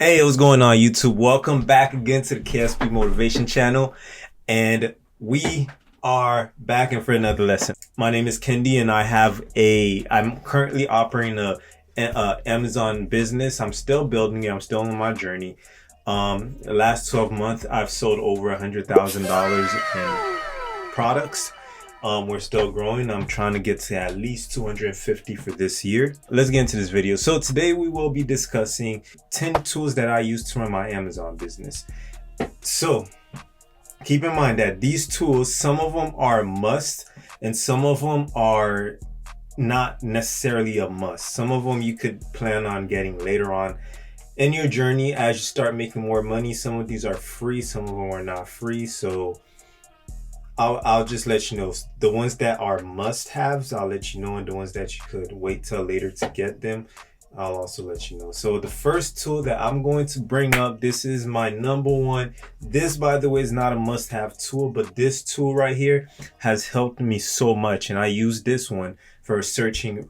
Hey, what's going on, YouTube? Welcome back again to the KSP Motivation channel, and we are back in for another lesson. My name is Kendi, and I'm currently operating a Amazon business. I'm still building it. I'm still on my journey. The last 12 months, I've sold over $100,000 in products. We're still growing. I'm trying to get to at least 250 for this year. Let's get into this video. So today we will be discussing 10 tools that I use to run my Amazon business. So keep in mind that these tools, some of them are a must and some of them are not necessarily a must. Some of them you could plan on getting later on in your journey as you start making more money. Some of these are free, some of them are not free. So I'll just let you know. The ones that are must-haves, I'll let you know, and the ones that you could wait till later to get them, I'll also let you know. So the first tool that I'm going to bring up, this is my number one. This, by the way, is not a must-have tool, but this tool right here has helped me so much, and I use this one for searching,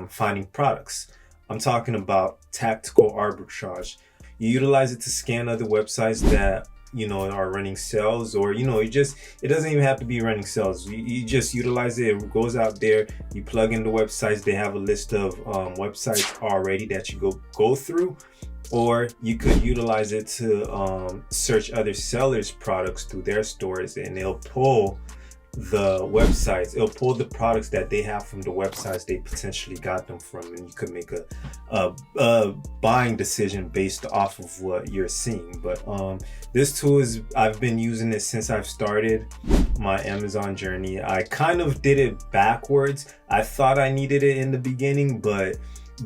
finding products. I'm talking about tactical arbitrage. You utilize it to scan other websites that are running sales, or it doesn't even have to be running sales. You just utilize it. It goes out there, you plug in the websites. They have a list of websites already that you go through, or you could utilize it to search other sellers' products through their stores, and it'll pull the websites, it'll pull the products that they have from the websites they potentially got them from, and you could make a buying decision based off of what you're seeing. But this tool I've been using it since I've started my Amazon journey. I kind of did it backwards. I thought I needed it in the beginning, but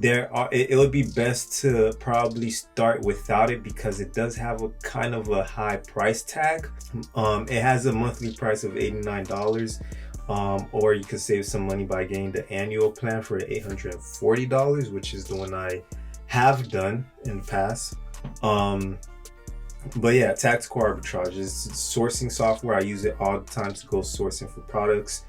it would be best to probably start without it because it does have a kind of a high price tag. It has a monthly price of $89, or you could save some money by getting the annual plan for $840, which is the one I have done in the past. But yeah, tactical arbitrage is sourcing software. I use it all the time to go sourcing for products.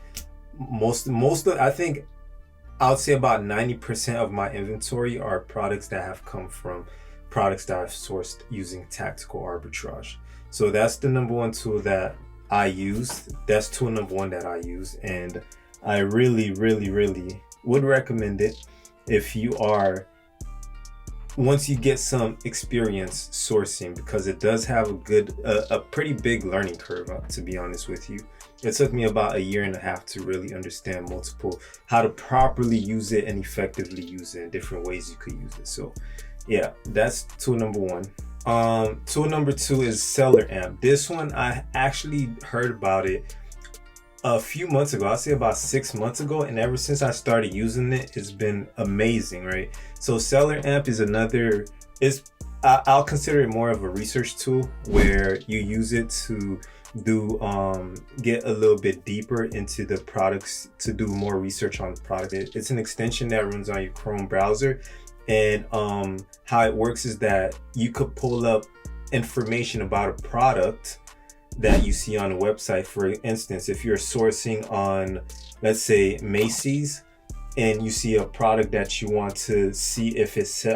I would say about 90% of my inventory are products that have come from products that I've sourced using tactical arbitrage. So that's the number one tool that I use. That's tool number one that I use, and I really, really, really would recommend it if you are, once you get some experience sourcing, because it does have a pretty big learning curve, to be honest with you. It took me about 1.5 years to really understand how to properly use it and effectively use it in different ways you could use it. So yeah, that's tool number one. Tool number two is Seller Amp. This one, I actually heard about it a few months ago. I'd say about 6 months ago, and ever since I started using it, it's been amazing, right? So Seller Amp is I'll consider it more of a research tool where you use it to get a little bit deeper into the products, to do more research on the product. It's an extension that runs on your Chrome browser, and how it works is that you could pull up information about a product that you see on a website. For instance, if you're sourcing on, let's say, Macy's, and you see a product that you want to see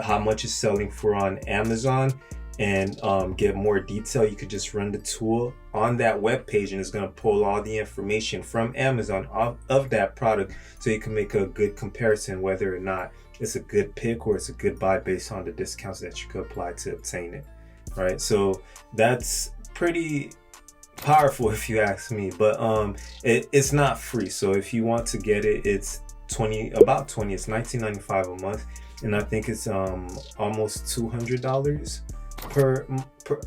how much it's selling for on Amazon, and get more detail, you could just run the tool on that web page, and it's going to pull all the information from Amazon of that product, so you can make a good comparison whether or not it's a good pick or it's a good buy based on the discounts that you could apply to obtain it, right? So that's pretty powerful if you ask me, but it's not free. So if you want to get it, it's about $20. It's $19.95 a month, and I think it's almost $200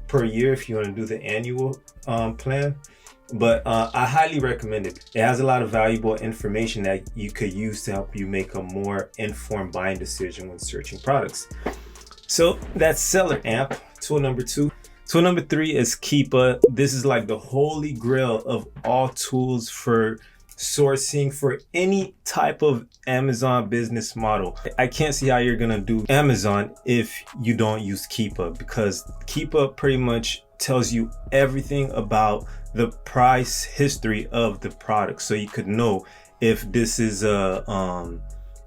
per year if you want to do the annual plan. But I highly recommend it. It has a lot of valuable information that you could use to help you make a more informed buying decision when searching products. So that's Seller Amp, tool number two. Tool number three is Keepa. This is like the holy grail of all tools for sourcing for any type of Amazon business model. I can't see how you're gonna do Amazon if you don't use Keepa, because Keepa pretty much tells you everything about the price history of the product, so you could know if this is a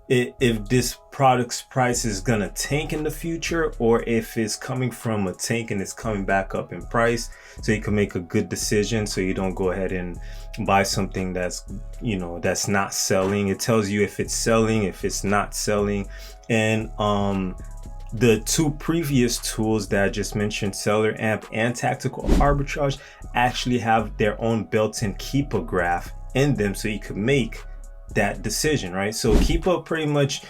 if this product's price is gonna tank in the future, or if it's coming from a tank and it's coming back up in price, so you can make a good decision, so you don't go ahead and buy something that's, you know, that's not selling. It tells you if it's selling, if it's not selling. And the two previous tools that I just mentioned, Seller Amp and Tactical Arbitrage, actually have their own built-in Keepa graph in them, so you can make that decision, right? So Keepa pretty much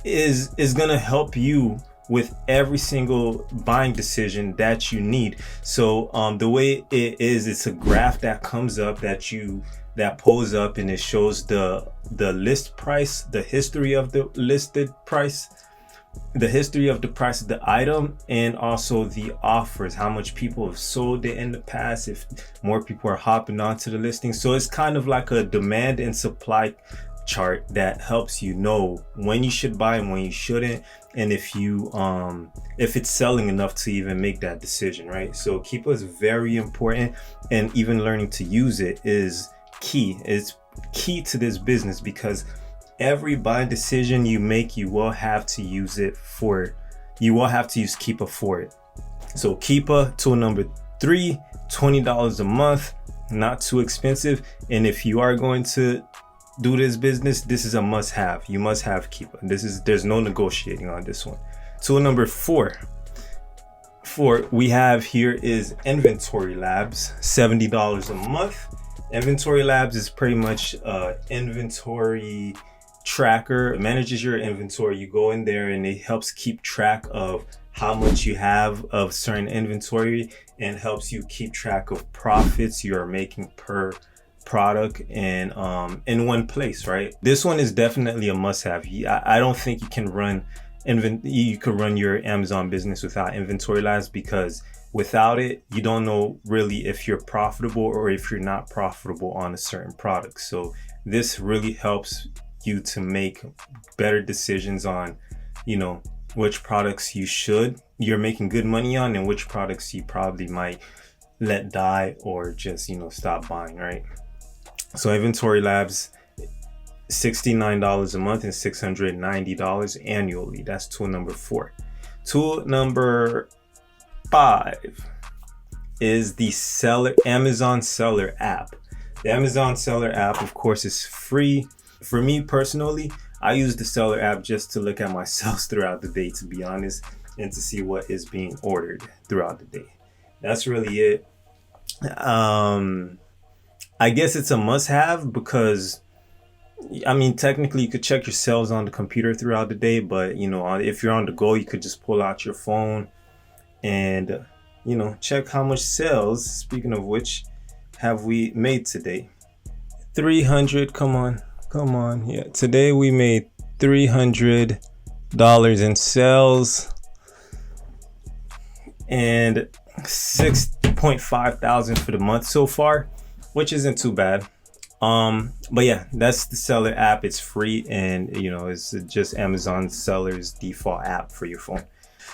is gonna help you with every single buying decision that you need. So the way it is, it's a graph that comes up that pulls up, and it shows the list price, the history of the listed price, the history of the price of the item, and also the offers, how much people have sold it in the past, if more people are hopping onto the listing. So it's kind of like a demand and supply chart that helps you know when you should buy and when you shouldn't, and if it's selling enough to even make that decision, right? So Keepa is very important, and even learning to use it is key. It's key to this business, because every buying decision you make, you will have to use it for, you will have to use Keepa for it. So Keepa, tool number 3, $20 a month, not too expensive. And if you are going to do this business, this is a must-have. You must have Keepa. There's no negotiating on this one. Tool number 4 we have here is Inventory Labs, $70 a month. Inventory Labs is pretty much inventory tracker. It manages your inventory. You go in there and it helps keep track of how much you have of certain inventory, and helps you keep track of profits you are making per product and in one place, right? This one is definitely a must-have. I don't think you can run your Amazon business without Inventory Labs, because without it, you don't know really if you're profitable or if you're not profitable on a certain product. So this really helps you to make better decisions on, you know, which products you're making good money on, and which products you probably might let die or just, you know, stop buying, right? So Inventory Labs, $69 a month and $690 annually. That's tool number 4. Tool number 5 is the Amazon Seller app. The Amazon Seller app, of course, is free. For me personally, I use the Seller app just to look at my sales throughout the day, to be honest, and to see what is being ordered throughout the day. That's really it. I guess it's a must-have, because I mean, technically you could check your sales on the computer throughout the day, but you know, if you're on the go, you could just pull out your phone and you know, check how much sales, speaking of which, have we made today. 300, come on. Yeah, today we made $300 in sales and 6.5 thousand for the month so far, which isn't too bad. But yeah, that's the Seller app. It's free, and you know, it's just Amazon Seller's default app for your phone.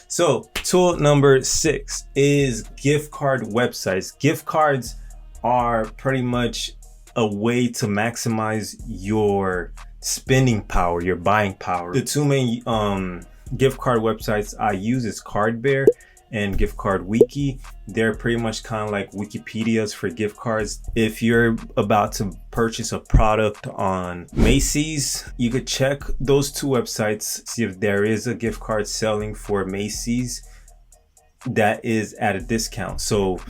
So tool number 6 is gift card websites. Gift cards are pretty much a way to maximize your spending power, your buying power. The two main gift card websites I use is Cardbear and Gift Card Wiki. They're pretty much kind of like Wikipedias for gift cards. If you're about to purchase a product on Macy's, you could check those two websites, see if there is a gift card selling for Macy's that is at a discount. So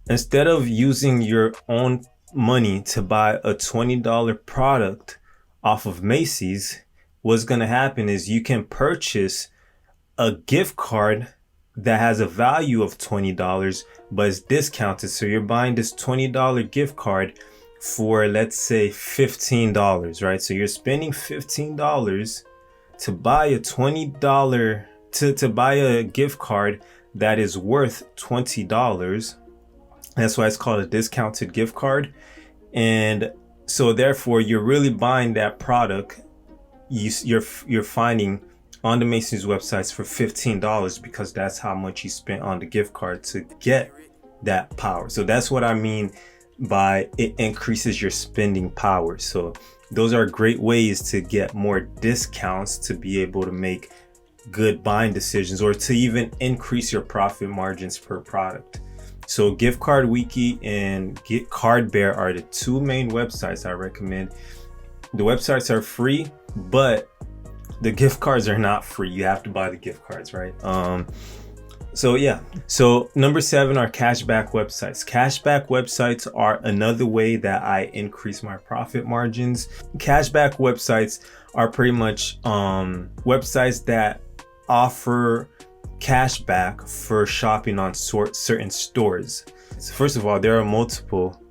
instead of using your own money to buy a $20 product off of Macy's, what's going to happen is you can purchase a gift card that has a value of $20 but is discounted. So you're buying this $20 gift card for, let's say, $15, right? So you're spending $15 to buy a $20 to buy a gift card that is worth $20. That's why it's called a discounted gift card. And so therefore you're really buying that product you're finding on the Macy's websites for $15, because that's how much you spent on the gift card to get that power. So that's what I mean by it increases your spending power. So those are great ways to get more discounts to be able to make good buying decisions or to even increase your profit margins per product. So Gift Card Wiki and Get Card Bear are the two main websites I recommend. The websites are free, but the gift cards are not free. You have to buy the gift cards, right? So yeah. So number 7 are cashback websites. Cashback websites are another way that I increase my profit margins. Cashback websites are pretty much websites that offer cashback for shopping on certain stores. So first of all, there are multiple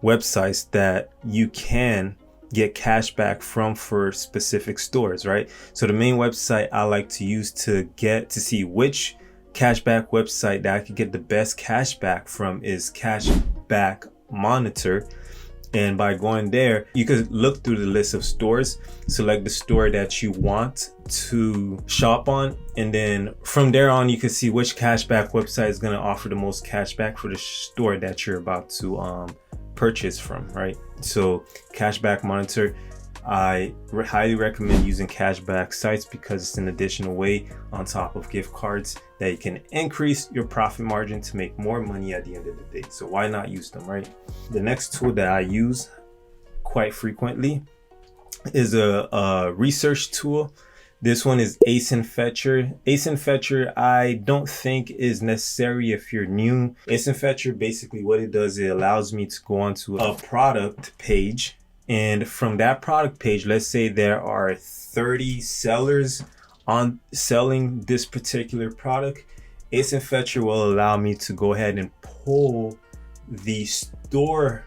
websites that you can get cashback from for specific stores, right? So the main website I like to use to see which cashback website that I could get the best cashback from is Cashback Monitor. And by going there, you could look through the list of stores, select the store that you want to shop on, and then from there on, you can see which cashback website is going to offer the most cashback for the store that you're about to purchase from, right? So Cashback Monitor, I highly recommend using cashback sites because it's an additional way on top of gift cards that you can increase your profit margin to make more money at the end of the day. So why not use them, right? The next tool that I use quite frequently is a research tool. This one is ASIN Fetcher. ASIN Fetcher, I don't think is necessary if you're new. ASIN Fetcher, basically what it does, it allows me to go onto a product page. And from that product page, let's say there are 30 sellers on selling this particular product. ASIN Fetcher will allow me to go ahead and pull the store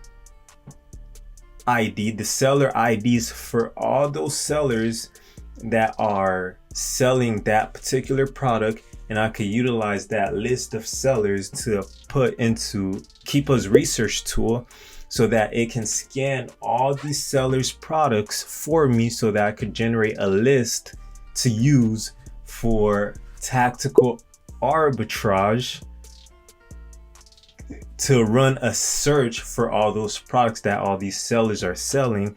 ID, the seller IDs for all those sellers that are selling that particular product, and I could utilize that list of sellers to put into Keepa's research tool so that it can scan all these sellers' products for me so that I could generate a list to use for tactical arbitrage to run a search for all those products that all these sellers are selling,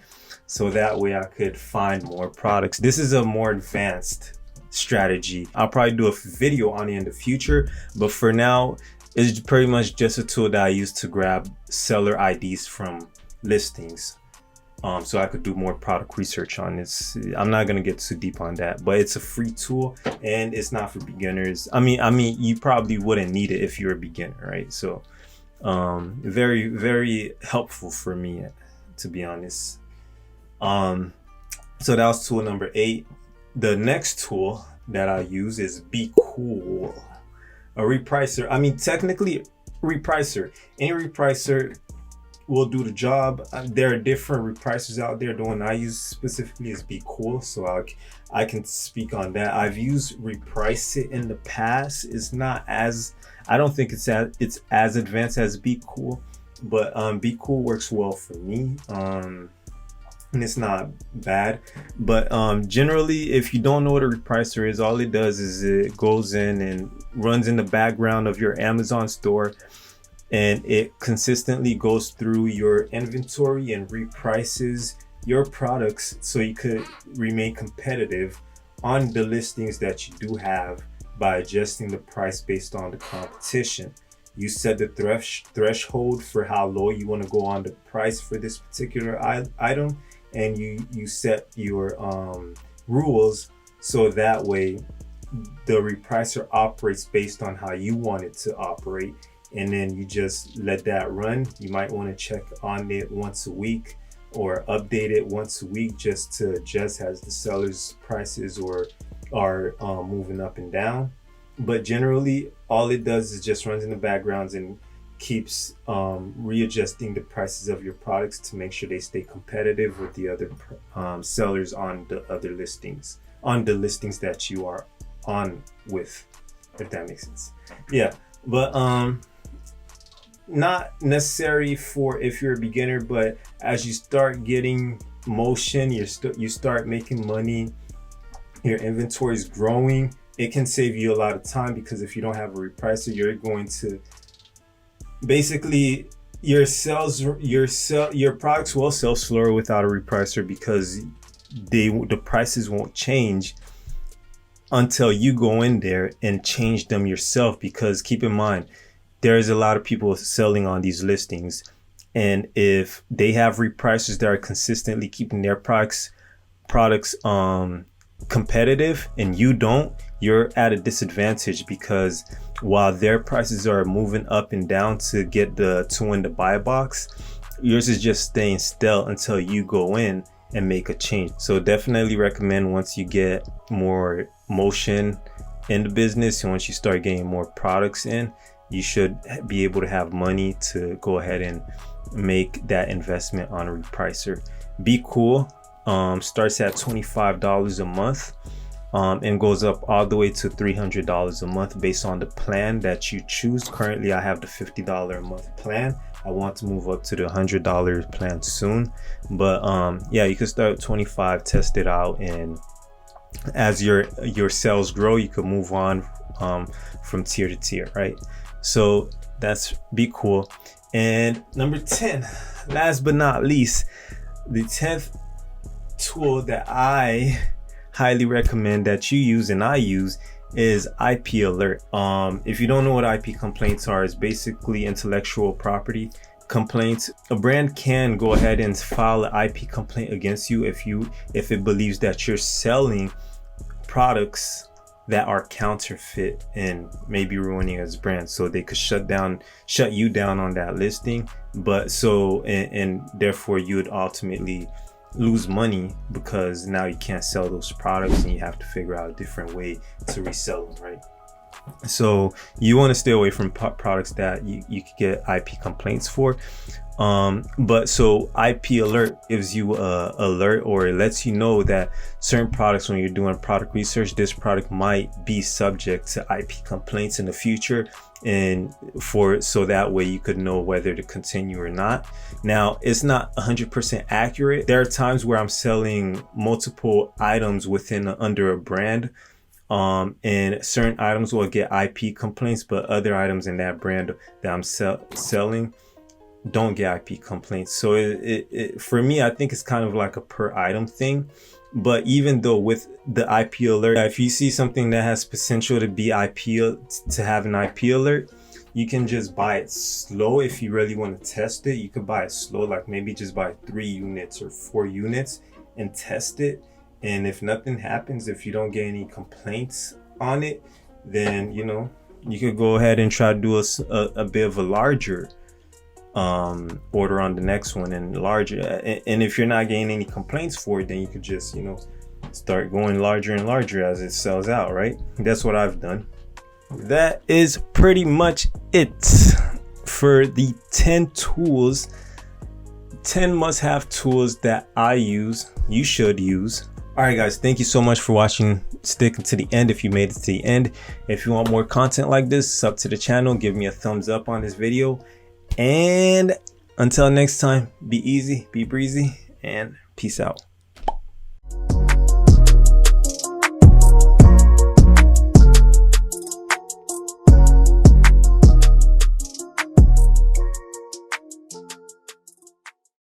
so that way I could find more products. This is a more advanced strategy. I'll probably do a video on it in the future, but for now, it's pretty much just a tool that I use to grab seller IDs from listings. So I could do more product research on this. I'm not gonna get too deep on that, but it's a free tool and it's not for beginners. I mean, you probably wouldn't need it if you're a beginner, right? So, very, very helpful for me, to be honest. So that was tool number 8. The next tool that I use is Be Cool, a repricer. I mean, technically, Repricer. Any repricer will do the job. There are different repricers out there. The one I use specifically is Be Cool, so I can speak on that. I've used Repricer in the past. It's not as, I don't think it's as advanced as Be Cool, but Be Cool works well for me. And it's not bad, but generally, if you don't know what a repricer is, all it does is it goes in and runs in the background of your Amazon store, and it consistently goes through your inventory and reprices your products so you could remain competitive on the listings that you do have by adjusting the price based on the competition. You set the threshold for how low you want to go on the price for this particular item, and you set your rules so that way the repricer operates based on how you want it to operate, and then you just let that run. You might want to check on it once a week or update it once a week just to adjust as the seller's prices are moving up and down. But generally, all it does is just runs in the backgrounds and keeps readjusting the prices of your products to make sure they stay competitive with the other sellers on the other listings, on the listings that you are on with, if that makes sense. Yeah, but not necessary for if you're a beginner, but as you start getting motion, you start making money, your inventory is growing, it can save you a lot of time, because if you don't have a repricer, you're going to basically your products will sell slower without a repricer because the prices won't change until you go in there and change them yourself. Because keep in mind, there's a lot of people selling on these listings, and if they have repricers that are consistently keeping their products competitive and you don't, you're at a disadvantage, because while their prices are moving up and down to get to win the buy box, yours is just staying still until you go in and make a change. So definitely recommend, once you get more motion in the business and once you start getting more products in, you should be able to have money to go ahead and make that investment on a repricer. Be Cool starts at $25 a month and goes up all the way to $300 a month based on the plan that you choose. Currently I have the $50 a month plan. I want to move up to the $100 plan soon, but yeah, you can start at 25, test it out, and as your sales grow, you could move on from tier to tier, right? So that's Be Cool. And number 10, last but not least, the 10th tool that I highly recommend that you use and I use is IP Alert. If you don't know what IP complaints are, it's basically intellectual property complaints. A brand can go ahead and file an IP complaint against you if it believes that you're selling products that are counterfeit and maybe ruining its brand. So they could shut you down on that listing. But and therefore you would ultimately lose money, because now you can't sell those products and you have to figure out a different way to resell them, right? So you want to stay away from products that you could get IP complaints for. But so IP Alert gives you a alert, or it lets you know that certain products, when you're doing product research, this product might be subject to IP complaints in the future, and so that way you could know whether to continue or not. Now, it's not 100% accurate. There are times where I'm selling multiple items under a brand, and certain items will get IP complaints, but other items in that brand that I'm selling don't get IP complaints. So it for me, I think it's kind of like a per item thing. But even though with the IP alert, if you see something that has potential to be to have an IP alert, you can just buy it slow. If you really want to test it, you could buy it slow, like maybe just buy 3 units or 4 units and test it. And if nothing happens, if you don't get any complaints on it, then you could go ahead and try to do a bit of a larger order on the next one, and larger. And if you're not getting any complaints for it, then you could just start going larger and larger as it sells out, right? That's what I've done. That is pretty much it for the 10 tools, 10 must-have tools that I use, you should use. All right, guys, thank you so much for watching. Sticking to the end if you made it to the end. If you want more content like this, sub to the channel, give me a thumbs up on this video. And until next time, be easy, be breezy, and peace out.